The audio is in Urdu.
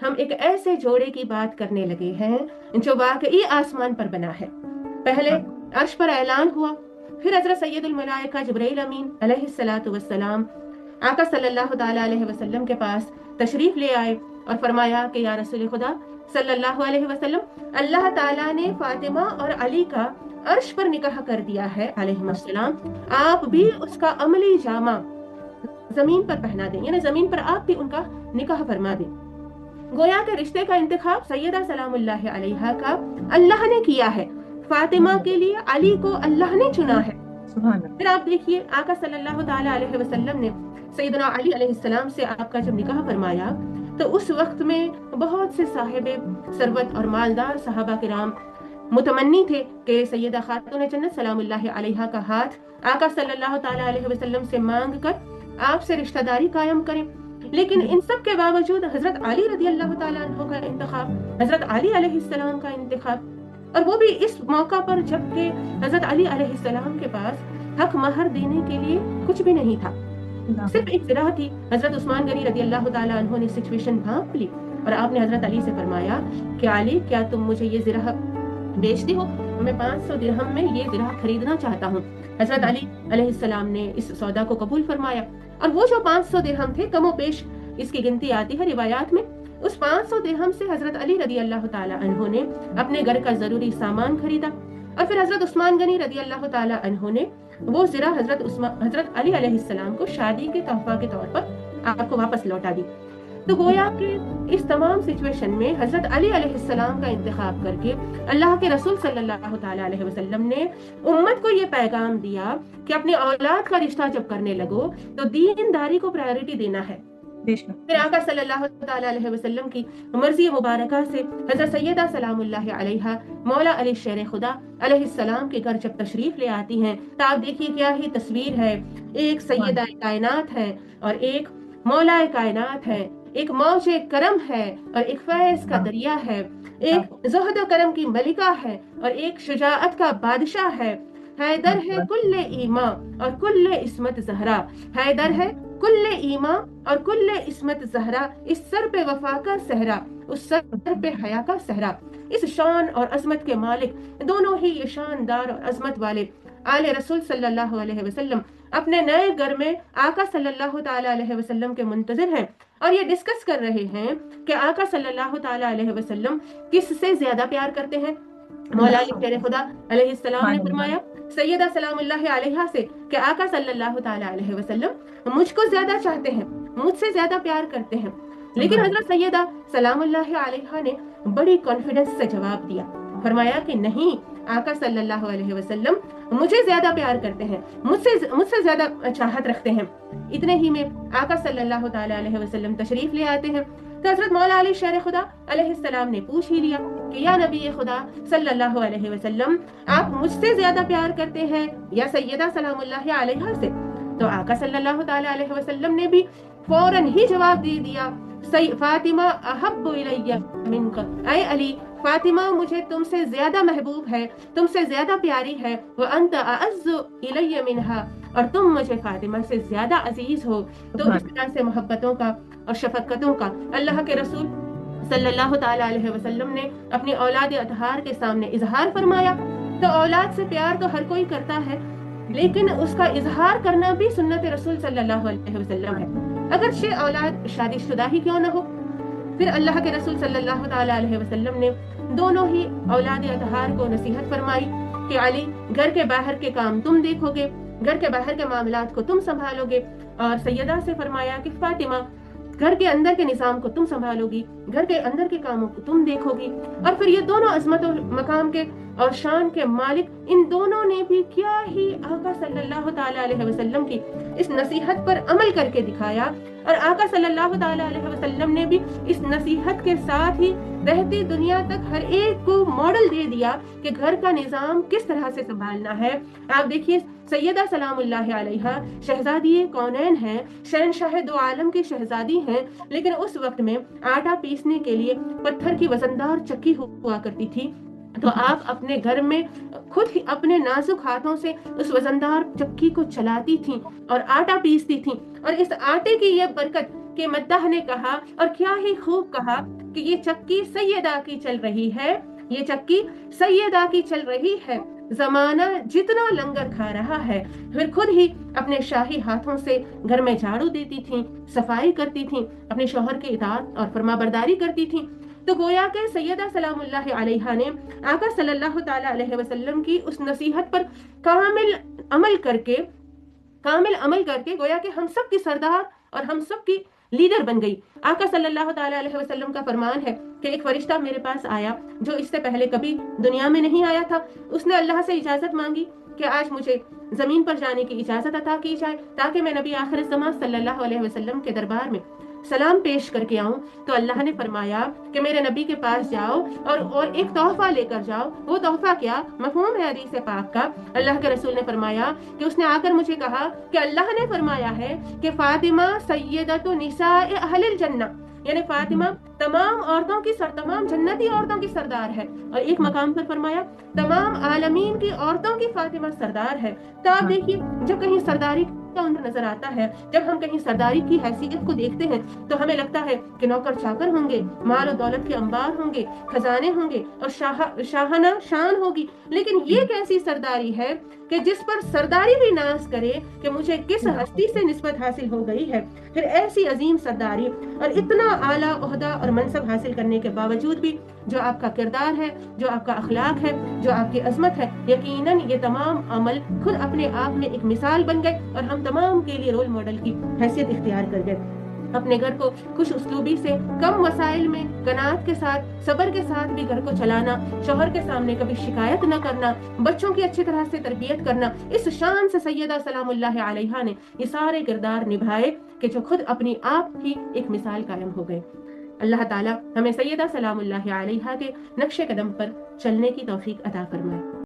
ہم ایک ایسے جوڑے کی بات کرنے لگے ہیں جو واقعی آسمان پر بنا ہے۔ پہلے عرش پر اعلان ہوا، پھر حضرت سید الملائکہ جبرائیل امین علیہ الصلاۃ والسلام آقا صلی اللہ تعالی علیہ وسلم کے پاس تشریف لے آئے اور فرمایا کہ یا رسول خدا صلی اللہ علیہ وسلم، اللہ تعالیٰ نے فاطمہ اور علی کا عرش پر نکاح کر دیا ہے علیہ السلام، آپ بھی اس کا عملی جامہ زمین پر پہنا دیں، یعنی زمین پر آپ بھی ان کا نکاح فرما دیں۔ گویا کہ رشتے کا انتخاب سیدہ سلام اللہ علیہا کا اللہ نے کیا ہے، فاطمہ کے لیے علی کو اللہ نے چنا ہے۔ پھر آپ دیکھیے آقا صلی اللہ تعالی علیہ وسلم نے سیدنا علی علیہ السلام سے آپ کا جب نکاح فرمایا تو اس وقت میں بہت سے صاحب ثروت اور مالدار صحابہ کرام متمنی تھے کہ سیدہ خاتون جنت سلام اللہ علیہا کا ہاتھ آقا صلی اللہ تعالی علیہ وسلم سے مانگ کر آپ سے رشتہ داری قائم کریں، لیکن ان سب کے باوجود حضرت علی رضی اللہ تعالیٰ عنہ کا انتخاب، حضرت علی علیہ السلام کا انتخاب، اور وہ بھی اس موقع پر جب کہ حضرت علی علیہ السلام کے پاس حق مہر دینے کے لیے کچھ بھی نہیں تھا، صرف ایک زرہ تھی۔ حضرت عثمان غنی رضی اللہ تعالیٰ عنہ نے سچویشن بھانپ لی اور آپ نے حضرت علی سے فرمایا کہ علی کیا تم مجھے یہ زرہ بیچتے ہو؟ میں 500 درہم میں یہ زرہ خریدنا چاہتا ہوں۔ حضرت علی علیہ السلام نے اس سودا کو قبول فرمایا، اور وہ جو 500 درہم تھے، کم و بیش اس کی گنتی آتی ہے روایات میں، اس 500 درہم سے حضرت علی رضی اللہ تعالی عنہ نے اپنے گھر کا ضروری سامان خریدا، اور پھر حضرت عثمان غنی رضی اللہ تعالی عنہ نے وہ زرہ حضرت علی علیہ السلام کو شادی کے تحفہ کے طور پر آپ کو واپس لوٹا دی۔ تو گویا کہ اس تمام سچویشن میں حضرت علی علیہ السلام کا انتخاب کر کے اللہ کے رسول صلی اللہ تعالی علیہ وسلم نے امت کو یہ پیغام دیا کہ اپنی اولاد کا رشتہ جب کرنے لگو تو دینداری کو پرائیورٹی دینا ہے۔ پھر آقا صلی اللہ تعالی علیہ وسلم کی مرضی مبارکہ سے حضرت سیدہ سلام اللہ علیہا مولا علی شیر خدا علیہ السلام کے گھر جب تشریف لے آتی ہیں تو آپ دیکھیے کیا ہی تصویر ہے، ایک سیدہ کائنات ہے اور ایک مولا کائنات ہے، ایک موج کرم ہے اور ایک فیض کا دریا ہے، ایک زہد و کرم کی ملکہ ہے اور ایک شجاعت کا بادشاہ ہے۔ حیدر ہے کل ایما اور کل عصمت زہرا، حیدر ہے کل ایما اور کل عصمت زہرا، اس سر پہ وفا کا صحرا، اس سر پہ حیا کا صحرا۔ اس شان اور عظمت کے مالک، دونوں ہی یہ شاندار اور عظمت والے آل رسول صلی اللہ علیہ وسلم اپنے نئے گھر میں آقا صلی اللہ تعالی علیہ وسلم کے منتظر ہیں، اور یہ ڈسکس کر رہے ہیں کہ آقا صلی اللہ تعالی علیہ وسلم کس سے زیادہ پیار کرتے ہیں۔ مولا علی شیر خدا علیہ السلام نے فرمایا سیدہ سلام اللہ علیہا سے کہ آقا صلی اللہ تعالی علیہ وسلم مجھ کو زیادہ چاہتے ہیں، مجھ سے زیادہ پیار کرتے ہیں، لیکن حضرت سیدہ سلام اللہ علیہا نے بڑی کانفیڈنس سے جواب دیا، فرمایا کہ نہیں، آقا صلی اللہ علیہ وسلم مجھے زیادہ پیار کرتے ہیں، مجھ سے زیادہ چاہت رکھتے ہیں۔ اتنے ہی میں آقا صلی اللہ تعالی علیہ وسلم تشریف لے آتے ہیں تو حضرت مولا علی شیر خدا علیہ السلام نے پوچھ ہی لیا کہ یا نبی خدا صلی اللہ علیہ وسلم، آپ مجھ سے زیادہ پیار کرتے ہیں یا سیدہ سلام اللہ علیہا سے؟ تو آقا صلی اللہ تعالی علیہ وسلم نے بھی فوراً ہی جواب دے دیا، فاطمہ احب الی منک، اے علی، فاطمہ مجھے تم سے زیادہ محبوب ہے، تم سے زیادہ پیاری ہے، وانت اعز الی منہا، اور تم مجھے فاطمہ سے زیادہ عزیز ہو۔ تو اس طرح سے محبتوں کا اور شفقتوں کا اللہ کے رسول صلی اللہ تعالی علیہ وسلم نے اپنی اولاد اطہار کے سامنے اظہار فرمایا۔ تو اولاد سے پیار تو ہر کوئی کرتا ہے، لیکن اس کا اظہار کرنا بھی سنت رسول صلی اللہ علیہ وسلم ہے، اگرچہ اولاد شادی شدہ ہی کیوں نہ ہو۔ پھر اللہ کے رسول صلی اللہ تعالی علیہ وسلم نے دونوں ہی اولاد اطہار کو نصیحت فرمائی کہ علی، گھر کے باہر کے کام تم دیکھو گے، گھر کے باہر کے معاملات کو تم سنبھالو گے، اور سیدہ سے فرمایا کہ فاطمہ، گھر کے اندر کے نظام کو تم سنبھالو گی، گھر کے اندر کے کاموں کو تم دیکھو گی۔ اور پھر یہ دونوں عظمت و مقام کے اور شان کے مالک، ان دونوں نے بھی کیا ہی آقا صلی اللہ تعالی علیہ وسلم کی اس نصیحت پر عمل کر کے دکھایا، اور آقا صلی اللہ تعالی علیہ وسلم نے بھی اس نصیحت کے ساتھ ہی رہتی دنیا تک ہر ایک کو ماڈل دے دیا کہ گھر کا نظام کس طرح سے سنبھالنا ہے۔ آپ دیکھیے سیدہ سلام اللہ علیہا شہزادی کونین ہیں، شہنشاہ دو عالم کی شہزادی ہیں، لیکن اس وقت میں آٹا پیسنے کے لیے پتھر کی وزندار چکی ہوا کرتی تھی، تو آپ اپنے گھر میں خود ہی اپنے نازک ہاتھوں سے اس وزندار چکی کو چلاتی تھیں اور آٹا پیستی تھیں، اور اس آٹے کی یہ برکت کہ مداح نے کہا اور کیا ہی خوب کہا کہ یہ چکی سیدہ کی چل رہی ہے، یہ چکی سیدہ کی چل رہی ہے، زمانہ جتنا لنگر کھا رہا ہے۔ پھر خود ہی اپنے شاہی ہاتھوں سے گھر میں جھاڑو دیتی تھیں، صفائی کرتی تھیں، اپنے شوہر کی اطاعت اور فرما برداری کرتی تھیں۔ تو گویا کہ سیدہ سلام اللہ علیہا نے آقا صلی اللہ تعالی علیہ وسلم کی اس نصیحت پر کامل عمل کر کے گویا کہ ہم سب کی سردار اور ہم سب کی لیڈر بن گئی۔ آقا صلی اللہ تعالی علیہ وسلم کا فرمان ہے کہ ایک فرشتہ میرے پاس آیا جو اس سے پہلے کبھی دنیا میں نہیں آیا تھا۔ اس نے اللہ سے اجازت مانگی کہ آج مجھے زمین پر جانے کی اجازت عطا کی جائے تاکہ میں نبی آخر الزمان صلی اللہ علیہ وسلم کے دربار میں سلام پیش کر کے آؤں۔ تو اللہ نے فرمایا کہ میرے نبی کے پاس جاؤ اور ایک تحفہ لے کر جاؤ۔ وہ تحفہ کیا؟ مفہوم ہے حدیث پاک کا۔ اللہ کے رسول نے فرمایا کہ اس نے آ کر مجھے کہا کہ اللہ نے فرمایا ہے کہ فاطمہ سیدۃ نساء اہل الجنہ، یعنی فاطمہ تمام عورتوں کی تمام جنتی عورتوں کی سردار ہے۔ اور ایک مقام پر فرمایا تمام عالمین کی عورتوں کی فاطمہ سردار ہے۔ تو آپ دیکھیے جب کہیں سرداری کا عنصر نظر آتا ہے، جب ہم کہیں سرداری کی حیثیت کو دیکھتے ہیں تو ہمیں لگتا ہے کہ نوکر چاکر ہوں گے، مال و دولت کے انبار ہوں گے، خزانے ہوں گے اور شاہانہ شان ہوگی۔ لیکن یہ کیسی سرداری ہے کہ جس پر سرداری بھی ناز کرے کہ مجھے کس ہستی سے نسبت حاصل ہو گئی ہے۔ پھر ایسی عظیم سرداری اور اتنا اعلیٰ عہدہ اور منصب حاصل کرنے کے باوجود بھی جو آپ کا کردار ہے، جو آپ کا اخلاق ہے، جو آپ کی عظمت ہے، یقیناً یہ تمام عمل خود اپنے آپ میں ایک مثال بن گئے اور ہم تمام کے لیے رول ماڈل کی حیثیت اختیار کر گئے۔ اپنے گھر کو خوش اسلوبی سے، کم وسائل میں، قناعت کے ساتھ، صبر کے ساتھ بھی گھر کو چلانا، شوہر کے سامنے کبھی شکایت نہ کرنا، بچوں کی اچھی طرح سے تربیت کرنا، اس شان سے سیدہ سلام اللہ علیہا نے یہ سارے کردار نبھائے کہ جو خود اپنی آپ ہی ایک مثال قائم ہو گئے۔ اللہ تعالیٰ ہمیں سیدہ سلام اللہ علیہا کے نقش قدم پر چلنے کی توفیق عطا فرمائے۔